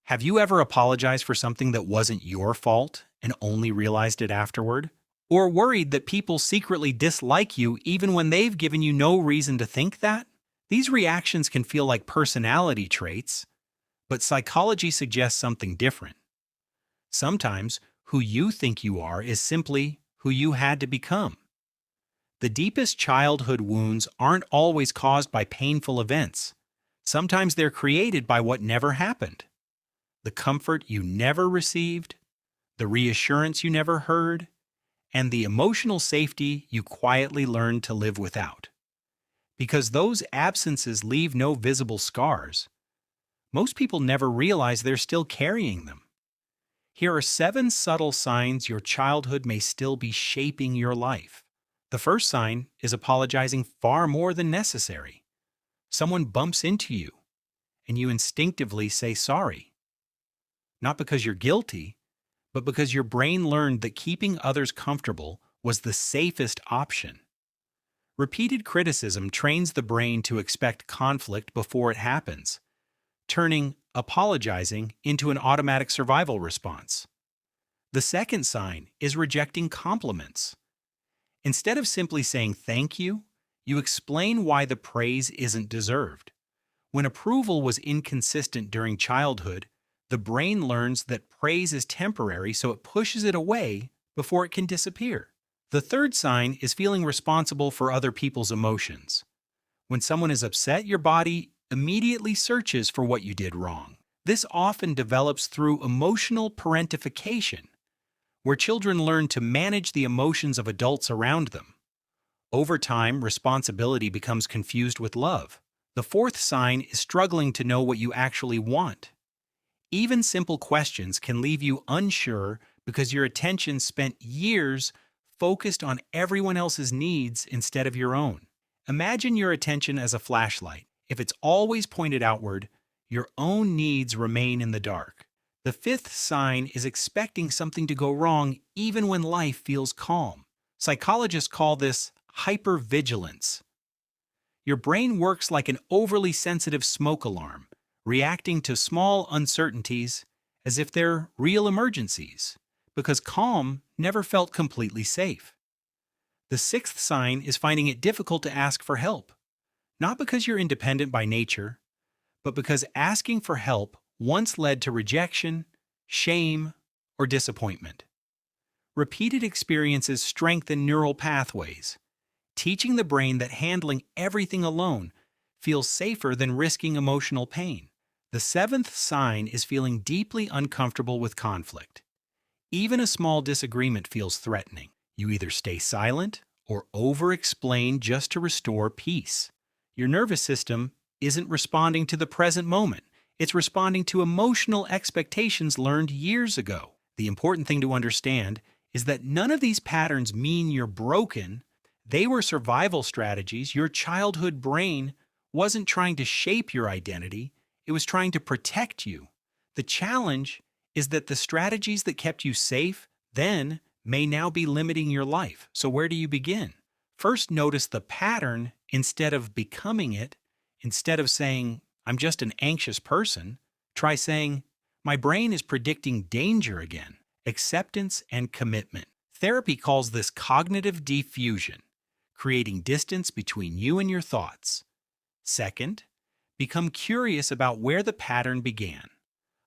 Have you ever apologized for something that wasn't your fault and only realized it afterward? Or worried that people secretly dislike you even when they've given you no reason to think that? These reactions can feel like personality traits, but psychology suggests something different. Sometimes, who you think you are is simply who you had to become. The deepest childhood wounds aren't always caused by painful events. Sometimes they're created by what never happened. The comfort you never received, the reassurance you never heard, and the emotional safety you quietly learned to live without. Because those absences leave no visible scars, most people never realize they're still carrying them. Here are 7 subtle signs your childhood may still be shaping your life. The first sign is apologizing far more than necessary. Someone bumps into you, and you instinctively say sorry. Not because you're guilty, but because your brain learned that keeping others comfortable was the safest option. Repeated criticism trains the brain to expect conflict before it happens, turning apologizing into an automatic survival response. The second sign is rejecting compliments. Instead of simply saying thank you, you explain why the praise isn't deserved. When approval was inconsistent during childhood, the brain learns that praise is temporary, so it pushes it away before it can disappear. The third sign is feeling responsible for other people's emotions. When someone is upset, your body immediately searches for what you did wrong. This often develops through emotional parentification, where children learn to manage the emotions of adults around them. Over time, responsibility becomes confused with love. The fourth sign is struggling to know what you actually want. Even simple questions can leave you unsure because your attention spent years focused on everyone else's needs instead of your own. Imagine your attention as a flashlight. If it's always pointed outward, your own needs remain in the dark. The fifth sign is expecting something to go wrong even when life feels calm. Psychologists call this hypervigilance. Your brain works like an overly sensitive smoke alarm, reacting to small uncertainties as if they're real emergencies, because calm never felt completely safe. The sixth sign is finding it difficult to ask for help, not because you're independent by nature, but because asking for help once led to rejection, shame, or disappointment. Repeated experiences strengthen neural pathways, teaching the brain that handling everything alone feels safer than risking emotional pain. The seventh sign is feeling deeply uncomfortable with conflict. Even a small disagreement feels threatening. You either stay silent or over-explain just to restore peace. Your nervous system isn't responding to the present moment. It's responding to emotional expectations learned years ago. The important thing to understand is that none of these patterns mean you're broken. They were survival strategies. Your childhood brain wasn't trying to shape your identity. It was trying to protect you. The challenge is that the strategies that kept you safe then may now be limiting your life. So where do you begin? First, notice the pattern instead of becoming it. Instead of saying, I'm just an anxious person, try saying, my brain is predicting danger again. Acceptance and commitment. Therapy calls this cognitive diffusion, creating distance between you and your thoughts. Second, become curious about where the pattern began.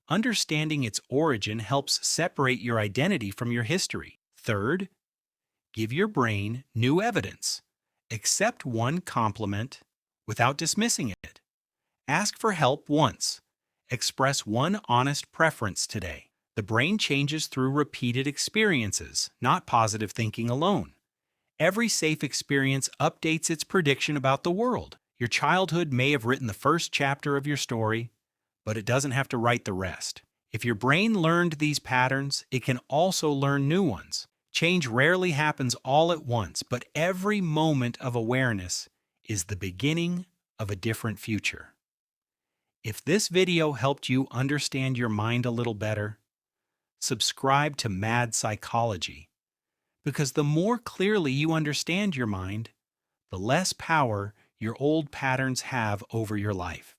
Understanding its origin helps separate your identity from your history. Third, give your brain new evidence. Accept one compliment without dismissing it. Ask for help once. Express one honest preference today. The brain changes through repeated experiences, not positive thinking alone. Every safe experience updates its prediction about the world. Your childhood may have written the first chapter of your story, but it doesn't have to write the rest. If your brain learned these patterns, it can also learn new ones. Change rarely happens all at once, but every moment of awareness is the beginning of a different future. If this video helped you understand your mind a little better, subscribe to Mad Psychology, because the more clearly you understand your mind, the less power your old patterns have over your life.